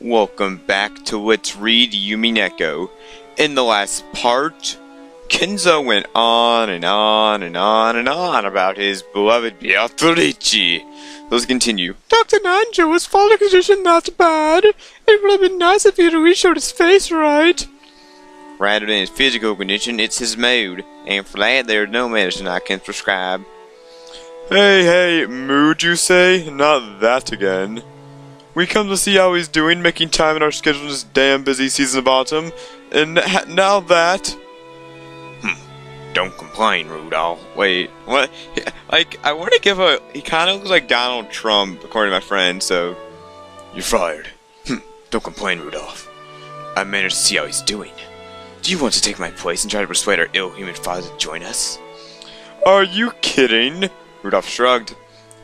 Welcome back to Let's Read Umineko. In the last part, Kinzo went on and on and on and on about his beloved Beatrice. Let's continue. Dr. Nanjo, his father condition not bad. It would have been nice if he had reshowed his face right. Rather than his physical condition, it's his mood, and for that there is no medicine I can prescribe. Hey, mood you say? Not that again. We come to see how he's doing, making time in our schedule this damn busy season of autumn, and now that... Don't complain, Rudolph. Wait, what? Like, I want to give a... He kind of looks like Donald Trump, according to my friend, so... You're fired. Don't complain, Rudolph. I managed to see how he's doing. Do you want to take my place and try to persuade our ill-human father to join us? Are you kidding? Rudolph shrugged.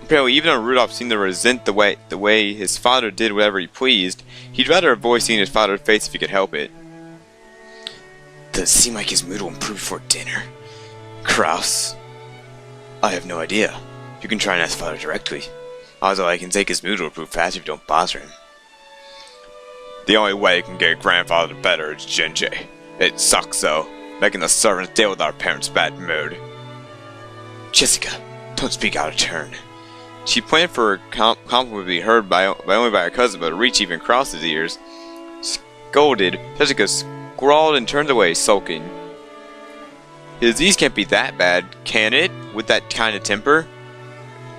Apparently, even though Rudolph seemed to resent the way his father did whatever he pleased, he'd rather avoid seeing his father's face if he could help it. Does it seem like his mood will improve before dinner? Kraus? I have no idea. You can try and ask father directly. Although I can take his mood will improve faster if you don't bother him. The only way you can get grandfather better is Genji. It sucks though, making the servants deal with our parents' bad mood. Jessica, don't speak out of turn. She planned for her compliment to be heard only by her cousin, but to reach even Kraus's ears. Scolded, Jessica scrawled and turned away, sulking. His disease can't be that bad, can it? With that kind of temper?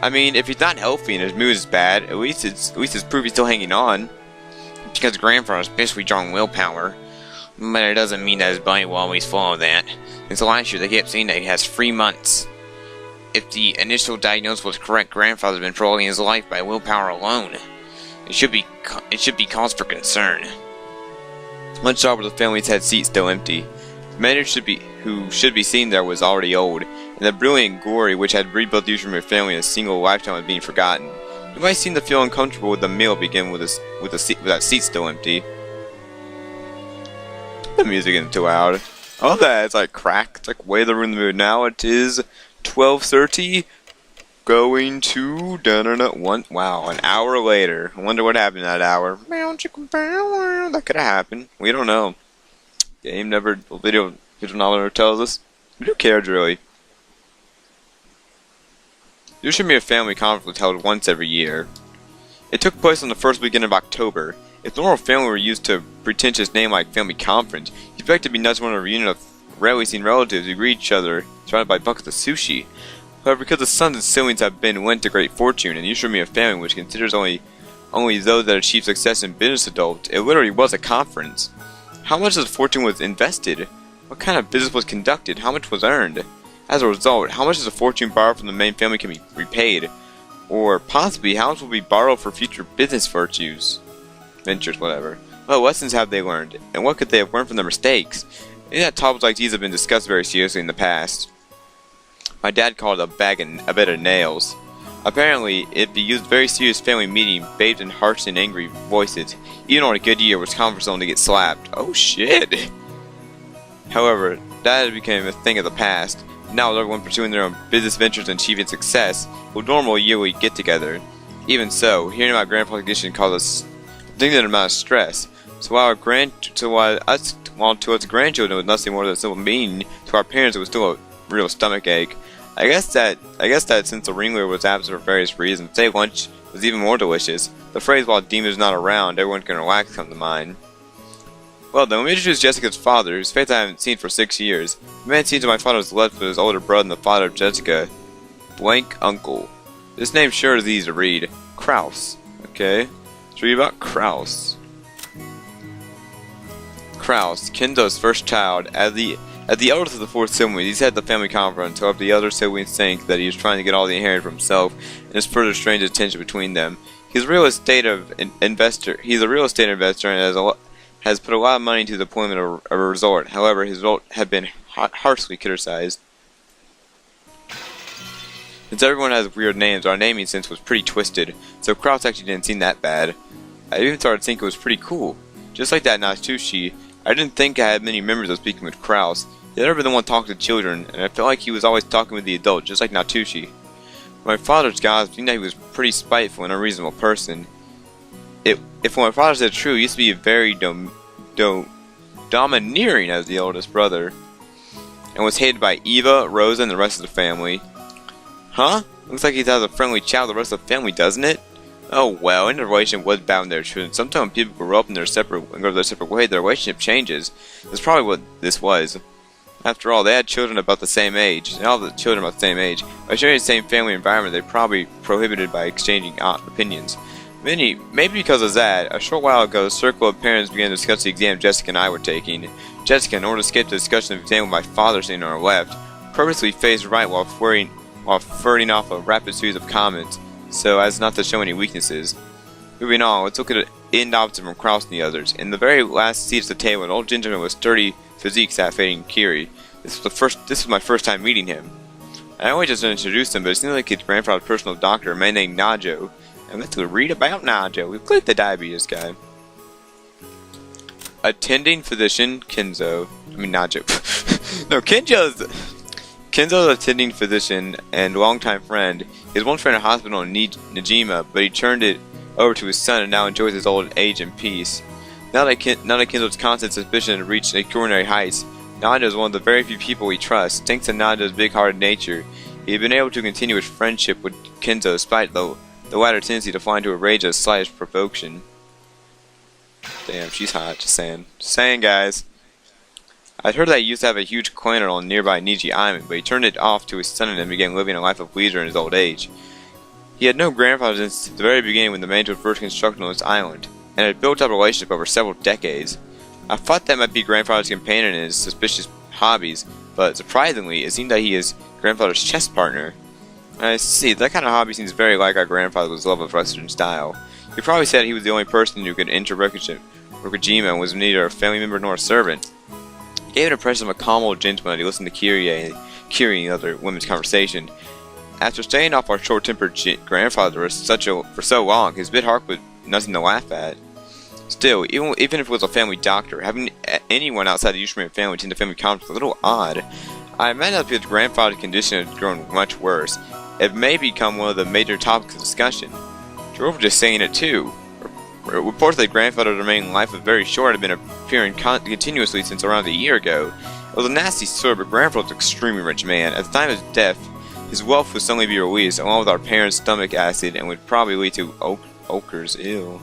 I mean, if he's not healthy and his mood is bad, at least it's proof he's still hanging on. Because grandfather's basically drawing willpower. But it doesn't mean that his body will always follow that. Until last year, they kept saying that he has 3 months. If the initial diagnosis was correct, grandfather's been prolonging his life by willpower alone. It should be cause for concern. Lunch hour, the family's had seat still empty. The man who should be seen there was already old, and the brilliant glory which had rebuilt the Ushiromiya family in a single lifetime was being forgotten. You might seem to feel uncomfortable with the meal begin with that seat still empty. The music isn't too loud. I love that it's like cracked. It's like way the room in the mood. Now it is 12:30. Going to one. Wow, an hour later. I wonder what happened in that hour. That could have happened. We don't know. Game never. Video never tells us. Who cares really? The Ushiromiya family conference was held once every year. It took place on the first weekend of October. If the normal family were used to a pretentious name like family conference, you'd expect to be nothing more than a reunion of rarely seen relatives who greet each other, surrounded by buckets of sushi. However, because the sons and siblings have been lent to great fortune, and the Ushiromiya family, which considers only those that achieve success in business adults, it literally was a conference. How much of the fortune was invested? What kind of business was conducted? How much was earned? As a result, how much is the fortune borrowed from the main family can be repaid? Or possibly, how much will be borrowed for future business ventures, whatever. What lessons have they learned? And what could they have learned from their mistakes? That topics like these have been discussed very seriously in the past. My dad called it a bed of nails. Apparently, it'd be used very serious family meeting, bathed in harsh and angry voices. Even on a good year, was conference only to get slapped. Oh shit! However, that became a thing of the past. Now, with everyone pursuing their own business ventures and achieving success, with normal yearly get-together. Even so, hearing about grandpa's condition caused us a significant amount of stress. So while to us grandchildren it was nothing more than a simple meeting, to our parents it was still a real stomach ache. I guess that since the ringleader was absent for various reasons, today lunch was even more delicious. The phrase "while Demon's not around, everyone can relax" come to mind. Well then, let me introduce Jessica's father, whose face I haven't seen for 6 years. The man seems to my father's left with his older brother and the father of Jessica. Blank uncle. This name sure is easy to read. Kraus. Okay. Let's read about Kraus. Kraus, Kinzo's first child. As the eldest of the 4 siblings, he's had the family conference. However, the other siblings think that he is trying to get all the inheritance for himself, and there's further strange tension between them. He's a real estate investor, and has put a lot of money into the deployment of a resort. However, his result have been harshly criticized. Since everyone has weird names, our naming sense was pretty twisted, so Kraus actually didn't seem that bad. I even started thinking it was pretty cool. Just like that Natsushi, I didn't think I had many memories of speaking with Kraus. He had never been the one talking to children, and I felt like he was always talking with the adults, just like Natsushi. My father's gossip seemed that he was a pretty spiteful and unreasonable person. It if what my father said true, he used to be very domineering as the oldest brother, and was hated by Eva, Rosa, and the rest of the family. Huh? Looks like he has a friendly chat with the rest of the family, doesn't it? Oh well, any relationship was bound there truth. Sometimes when people grow up in their separate and go their separate way, their relationship changes. That's probably what this was. After all, they had children about the same age, and all the children about the same age. By sharing the same family environment, they're probably prohibited by exchanging opinions. Maybe because of that, a short while ago, a circle of parents began to discuss the exam Jessica and I were taking. Jessica, in order to escape the discussion of the exam with my father sitting on her left, purposely faced right while flirting off a rapid series of comments, so as not to show any weaknesses. Moving on, let's look at the end opposite from Kraus and the others. In the very last seat at the table, an old gentleman with sturdy physique sat facing Kiri. This was my first time meeting him. I only just introduced him, but it seemed like his grandfather's personal doctor, a man named Najo. And let's read about Najo. We've clicked the diabetes guy. Attending physician Kinzo. Najo. No, Kinzo's attending physician and longtime friend. His one friend in a hospital in Najima, but he turned it over to his son and now enjoys his old age in peace. Now that Kinzo's constant suspicion had reached extraordinary heights, Najo is one of the very few people he trusts. Thanks to Najo's big-hearted nature, he had been able to continue his friendship with Kinzo despite the latter tendency to fly into a rage at the slightest provocation. Damn, she's hot, just saying. Just saying, guys. I'd heard that he used to have a huge clan on nearby Niji Island, but he turned it off to his son and began living a life of leisure in his old age. He had no grandfather since the very beginning when the mansion was first constructed on this island, and had built up a relationship over several decades. I thought that might be grandfather's companion in his suspicious hobbies, but surprisingly, it seemed that he is grandfather's chess partner. I see, that kind of hobby seems very like our grandfather's love of Western style. He probably said he was the only person who could enter Rokujima and was neither a family member nor a servant. He gave an impression of a calm old gentleman as he listened to Kiri and the other women's conversation. After staying off our short-tempered grandfather for so long, his bit heart was nothing to laugh at. Still, even if it was a family doctor, having anyone outside the Ushiromiya family attend the family conference was a little odd. I imagine that his grandfather's condition had grown much worse. It may become one of the major topics of discussion. Jerome was just saying it too. Reports that grandfather's remaining life was very short and had been appearing continuously since around a year ago. It was a nasty story, but grandfather was an extremely rich man. At the time of his death, his wealth would suddenly be released, along with our parents' stomach acid, and would probably lead to ochres. Ew.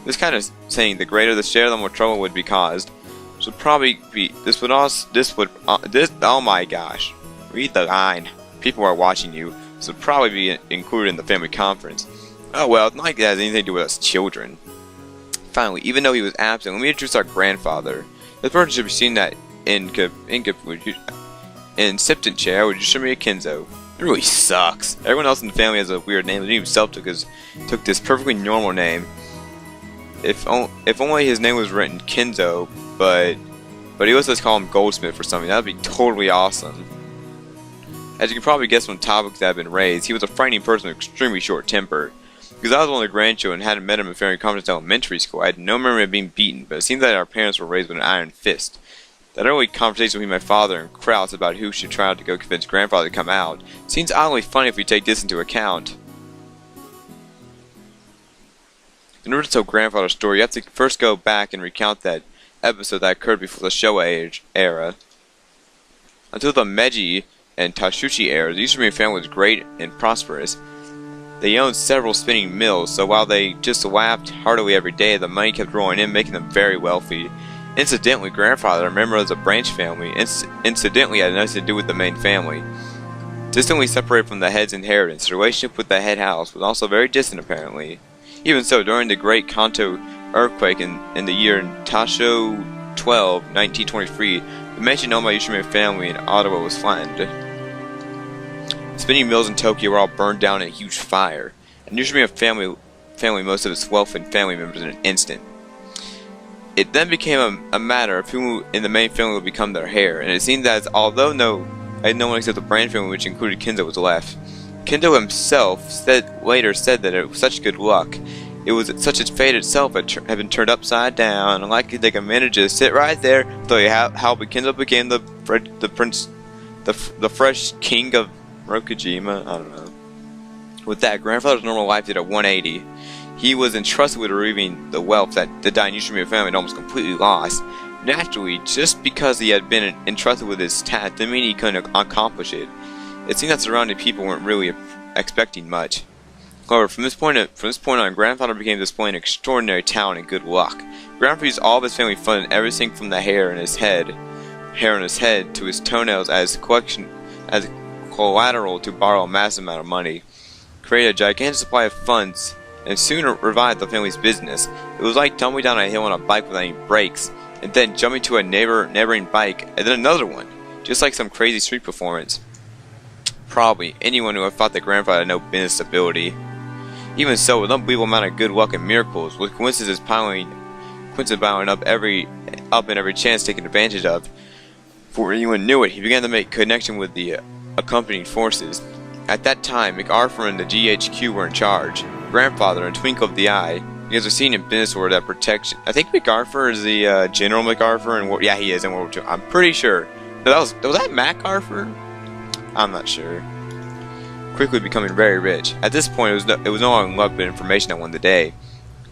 This kind of saying, the greater the share, the more trouble would be caused. This would probably be. Oh my gosh! Read the line. People are watching you. This would probably be included in the family conference. Oh well, it's not like it has anything to do with us children. Finally, even though he was absent, let me introduce our grandfather. This person should be seen that in Sipton chair with Ushiromiya Kinzo. It really sucks. Everyone else in the family has a weird name, and he himself took this perfectly normal name. If only his name was written Kinzo, but he also just call him Goldsmith or something. That would be totally awesome. As you can probably guess from topics that have been raised, he was a frightening person with extremely short temper. Because I was one of the grandchildren and hadn't met him in family conference in elementary school, I had no memory of being beaten, but it seems that our parents were raised with an iron fist. That early conversation between my father and Kraus about who should try to go convince grandfather to come out seems oddly funny if we take this into account. In order to tell grandfather's story, you have to first go back and recount that episode that occurred before the Showa era. Until the Meiji and Tashuchi era, the Ushiromiya family was great and prosperous. They owned several spinning mills, so while they just laughed heartily every day, the money kept rolling in, making them very wealthy. Incidentally, grandfather, a member of the branch family, incidentally had nothing to do with the main family. Distantly separated from the head's inheritance, the relationship with the head house was also very distant apparently. Even so, during the Great Kanto earthquake in the year Tasho 12, 1923, the mansion owned by Ushiromiya family in Ottawa was flattened. Spinning mills in Tokyo were all burned down in a huge fire, and Ushiromiya family most of its wealth and family members in an instant. It then became a matter of who in the main family would become their heir, and it seemed that although no one except the branch family, which included Kinzo, was left. Kinzo himself later said that it was such good luck. It was such his fate itself had been turned upside down, and like they could manage to sit right there until how Kinzo became the fresh king of Rokujima. I don't know. With that, grandfather's normal life did a 180. he was entrusted with retrieving the wealth that the dying Ushiromiya family had almost completely lost. Naturally, just because he had been entrusted with this task didn't mean he couldn't accomplish it. It seemed that surrounding people weren't really expecting much. However, from this point on, Grandfather began displaying extraordinary talent and good luck. Grandfather used all of his family fund and everything from the hair on his head to his toenails as collateral to borrow a massive amount of money, created a gigantic supply of funds, and soon revived the family's business. It was like tumbling down a hill on a bike without any brakes, and then jumping to a neighboring bike, and then another one, just like some crazy street performance. Probably anyone who had thought that Grandfather had no business ability. Even so, with an unbelievable amount of good luck and miracles, with coincidences piling up in every chance taken advantage of, before anyone knew it, he began to make connection with the accompanying forces. At that time, MacArthur and the GHQ were in charge. Grandfather, in a twinkle of the eye, because we're seeing in business order that protection. I think MacArthur is the General MacArthur, and yeah, he is in World War II. I'm pretty sure. Was that MacArthur? I'm not sure. Quickly becoming very rich. At this point, it was no longer luck but information that won the day.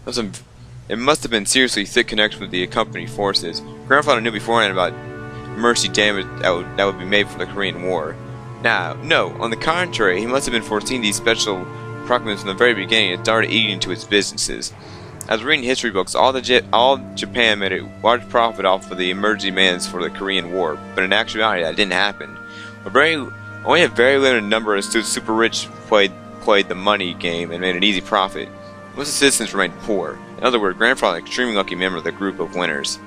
It must have been seriously thick connection with the accompanying forces. Grandfather knew beforehand about mercy damage that would be made for the Korean War. Now, no, on the contrary, he must have been foreseeing these special proclamations from the very beginning and started eating into his businesses. As reading history books, all Japan made a large profit off of the emergency demands for the Korean War, but in actuality that didn't happen. Only a very limited number of super rich played the money game and made an easy profit. Most of the citizens remained poor. In other words, Grandfather was an extremely lucky member of the group of winners.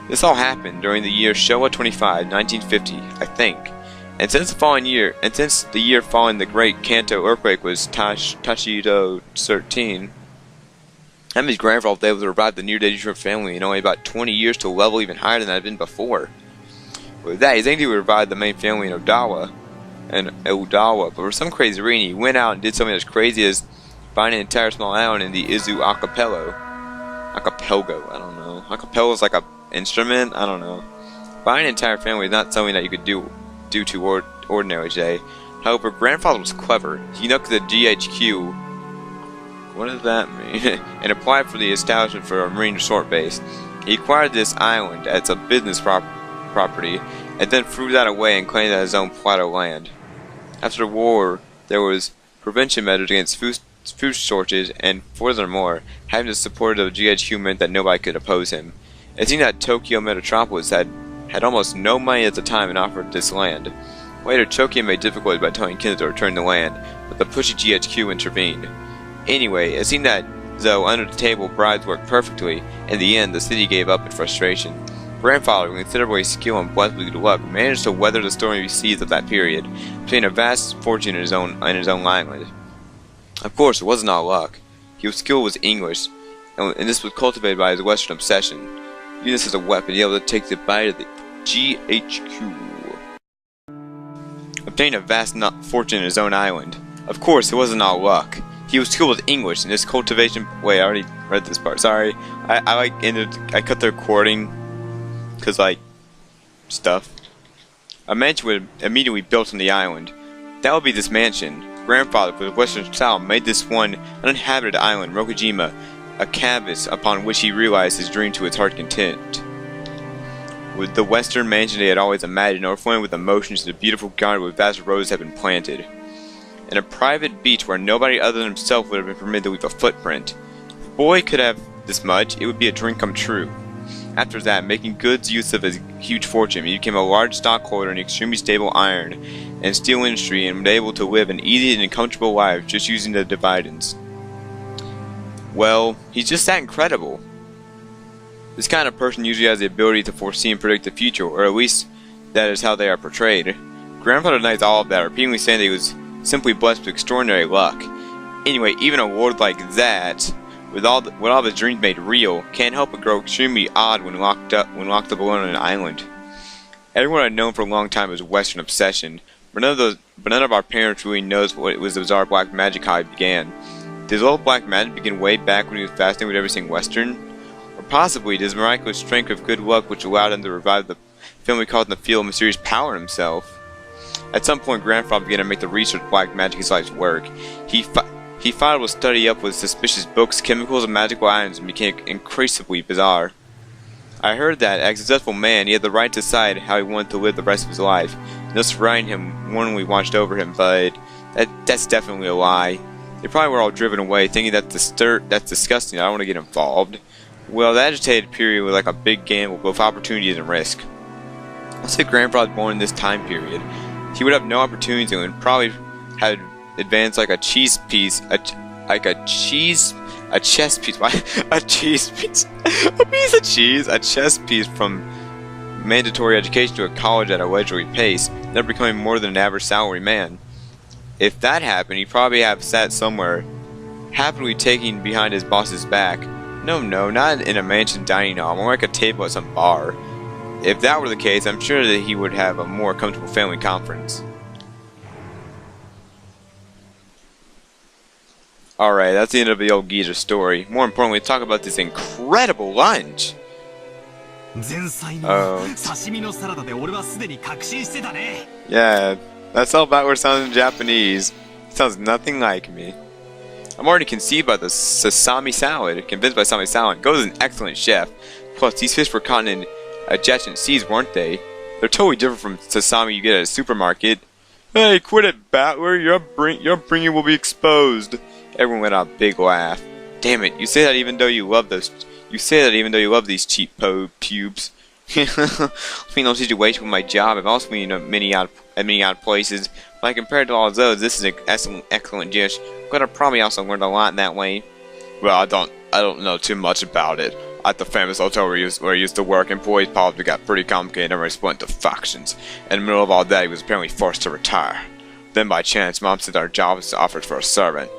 This all happened during the year Showa 25, 1950, I think. And since the year following the Great Kanto earthquake was Tashido 13, that means Grandfather was able to revive the near-dead Ushiromiya family in only about 20 years to a level even higher than it had been before. With that, he's able to revive the main family in Odawa, but for some crazy reason, he went out and did something as crazy as buying an entire small island in the Izu Archipelago, I don't know. Archipelago is like a instrument? I don't know. Buying an entire family is not something that you could do to ordinary today. However, Grandfather was clever. He looked at the GHQ, what does that mean? And applied for the establishment for a marine resort base. He acquired this island as a business property, and then threw that away and claimed it as his own plot of land. After the war, there was prevention measures against food shortages, and furthermore, having the support of the GHQ meant that nobody could oppose him. It seemed that Tokyo Metropolis had almost no money at the time and offered this land. Later, Tokyo made difficulties by telling Kinzo to return the land, but the pushy GHQ intervened. Anyway, it seemed that, though under the table bribes worked perfectly, in the end the city gave up in frustration. Grandfather, with considerable skill and blessed with good luck, managed to weather the stormy seas of that period, obtaining a vast fortune in his own island. Of course, it wasn't all luck. His skill was English, and this was cultivated by his Western obsession. Using this as a weapon, he was able to take the bite of the GHQ. Obtaining a vast fortune in his own island. Of course, it wasn't all luck. He was skilled with English, and his cultivation. Wait, I already read this part. Sorry, I cut the recording, cause stuff. A mansion was immediately built on the island. That would be this mansion. Grandfather, with Western style, made this one uninhabited island, Rokujima, a canvas upon which he realized his dream to his heart's content. With the Western mansion he had always imagined, overflowing with emotions to the beautiful garden where vast roses had been planted. In a private beach where nobody other than himself would have been permitted to leave a footprint. If a boy could have this much, it would be a dream come true. After that, making good use of his huge fortune, he became a large stockholder in the extremely stable iron and steel industry and was able to live an easy and comfortable life just using the dividends. Well, he's just that incredible. This kind of person usually has the ability to foresee and predict the future, or at least that is how they are portrayed. Grandfather denies all of that, repeatedly saying that he was simply blessed with extraordinary luck. Anyway, even a world like that, with all of his dreams made real, can't help but grow extremely odd when locked up alone on an island. Everyone had known for a long time his Western obsession, but none of our parents really knows what it was the bizarre black magic how it began. Did his old black magic begin way back when he was fascinated with everything Western? Or possibly, did his miraculous strength of good luck which allowed him to revive the film we called in the field of mysterious power in himself? At some point, Grandfather began to make the research of black magic his life's work. He He followed to study up with suspicious books, chemicals, and magical items and became increasingly bizarre. I heard that, as a successful man, he had the right to decide how he wanted to live the rest of his life. And thus surrounding him, warmly watched over him, but that's definitely a lie. They probably were all driven away, thinking that's disgusting, I don't want to get involved. Well, the agitated period was like a big gamble, both opportunities and risk. Let's say Grandpa was born in this time period. He would have no opportunities and would probably have advanced like a chess piece. A chess piece from mandatory education to a college at a leisurely pace, never becoming more than an average salary man. If that happened, he'd probably have sat somewhere, happily taking behind his boss's back. No, not in a mansion dining hall, more like a table at some bar. If that were the case, I'm sure that he would have a more comfortable family conference. Alright, that's the end of the old geezer story. More importantly, talk about this incredible lunch. Yeah, that's all backwards sounds in Japanese. It sounds nothing like me. I'm already conceived by the sesame salad. Convinced by sesame salad. Go's an excellent chef. Plus, these fish were caught in adjacent seas, weren't they? They're totally different from sesame you get at a supermarket. Hey, quit it, Battler. Your upbringing will be exposed. Everyone let out a big laugh. Damn it! You say that even though you love those. You say that even though you love these cheap pubes. In no situation with my job, I've also been in many odd places. But compared to all of those, this is an excellent dish. But I probably also learned a lot in that way. Well, I don't know too much about it. At the famous hotel where I used to work, employees politics got pretty complicated and everybody split into factions. In the middle of all that, he was apparently forced to retire. Then by chance, Mom said our job was offered for a servant.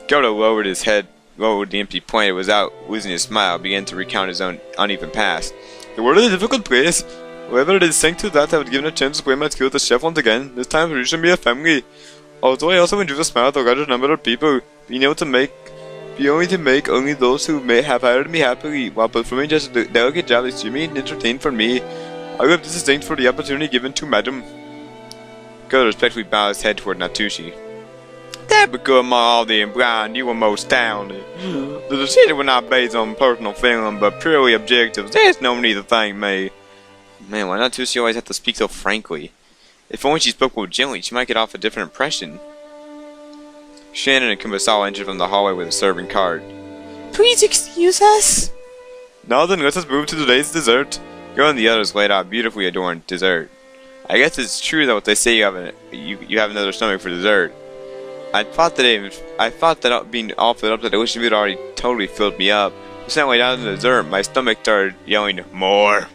Goto lowered his head, lowered the empty plate, it was out, losing his smile, began to recount his own uneven past. The world is a difficult place. However, it is thanks to that I was given a chance to play my skill as a chef once again, this time for Ushiromiya family. Although I also enjoy the smile of a larger number of people, being able to make only those who may have hired me happily, while performing just a delicate job is extremely entertaining for me. I have this thanks for the opportunity given to Madam. Goto respectfully bowed his head toward Natsushi. That because Maldi and Blind, you were most talented. The decision was not based on personal feeling, but purely objective. There's no need to thank me. Man, why not Natsushi always have to speak so frankly? If only she spoke more gently, she might get off a different impression. Shannon and Kumasawa entered from the hallway with a serving cart. Please excuse us. Now then, let us move to today's dessert. Go and the others laid out beautifully adorned dessert. I guess it's true that what they say you have another stomach for dessert. I thought that being offered up that I wish it had already totally filled me up. Just that way down to the dessert, my stomach started yelling, more.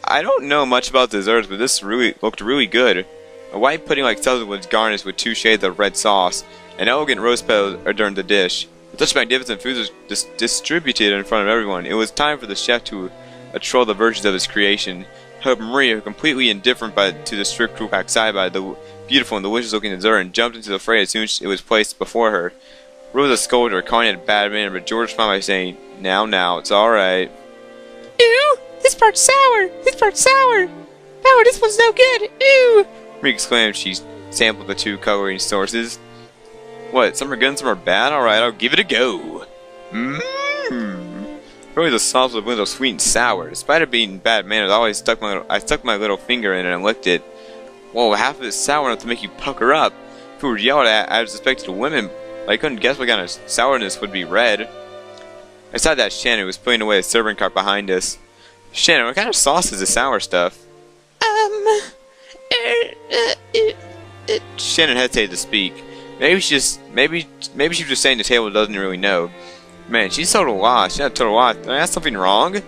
I don't know much about desserts, but this looked really good. A white pudding like Southern was garnished with 2 shades of red sauce. An elegant rose petal adorned the dish. Such magnificent food was distributed in front of everyone. It was time for the chef to control the virtues of his creation. However, Maria, completely indifferent to the strict rule excited by the beautiful and delicious-looking dessert, and jumped into the fray as soon as it was placed before her. Rosa scolded her, calling it a bad manner, but George smiled by saying, Now, it's alright. Ew! This part's sour! This part's sour! Oh, this one's no good! Ew! Maria exclaimed. She sampled the 2 coloring sources. What, some are good and some are bad? Alright, I'll give it a go. Really the sauce was a blend of sweet and sour. Despite it being bad manners, I stuck my little finger in it and licked it. Whoa, half of it's sour enough to make you pucker up. If it were yelled at, I would suspect women, but I couldn't guess what kind of sourness would be red. I saw that Shannon was putting away a serving cart behind us. Shannon, what kind of sauce is the sour stuff? Shannon hesitated to speak. Maybe she was just saying the table doesn't really know. Man, she's total lost. She's not total lost. Did I ask something wrong?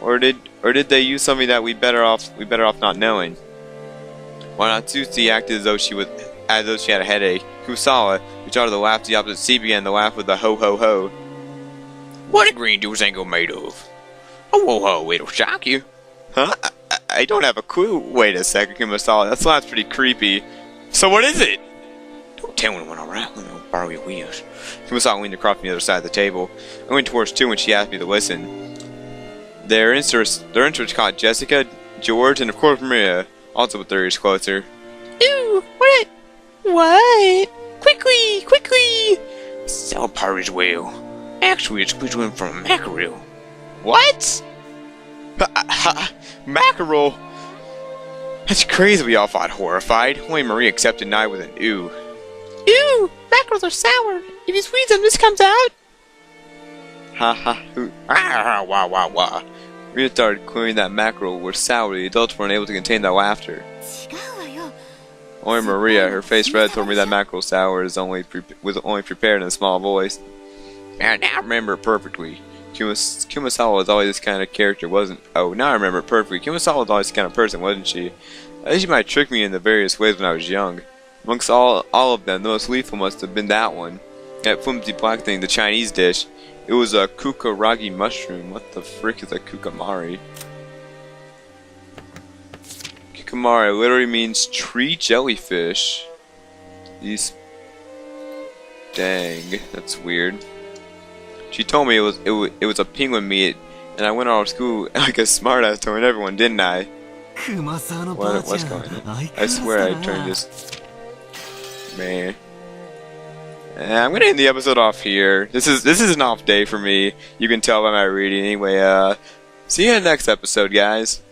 Or did they use something that we better off not knowing? While Natsushi acted as though she had a headache, Kusawa, who started to laugh to the opposite seat, began to laugh with a ho ho ho. What a green juice angle made of? Oh ho ho, it'll shock you. Huh? I don't have a clue. Wait a second, Kumasawa. That sounds pretty creepy. So what is it? Don't tell anyone, alright? Let me borrow your wheels. Kumasawa leaned across from the other side of the table. I went towards 2 when she asked me to listen. Their interests caught Jessica, George, and of course Maria, also with their ears closer. Ew! What? Quick! Quickly! Quickly! So Party's whale. Actually, it's between from mackerel. What? Mackerel? That's crazy we all fought horrified. Only Marie accepted I with an ooh. Ooh! Mackerels are sour. If you squeeze them, this comes out. Ha ha. Wah wah wah. Maria started claiming that mackerel were sour. The adults weren't able to contain their laughter. Only Maria, her face red, told me that mackerel sour was only prepared in a small voice. And now I remember it perfectly. Kumasawa was always this kind of character, wasn't? Oh, now I remember it perfectly. Kumasawa was always this kind of person, wasn't she? I think she might trick me in the various ways when I was young. Amongst all of them, the most lethal must have been that one. That flimsy black thing, the Chinese dish. It was a kukaragi mushroom. What the frick is a kukamari? Kukamari literally means tree jellyfish. These... Dang, that's weird. She told me it was a penguin meat, and I went out of school like a smartass telling everyone, didn't I? What's going on? I swear I turned this... Man. I'm gonna end the episode off here. This is an off day for me. You can tell by my reading. Anyway, see you in the next episode, guys.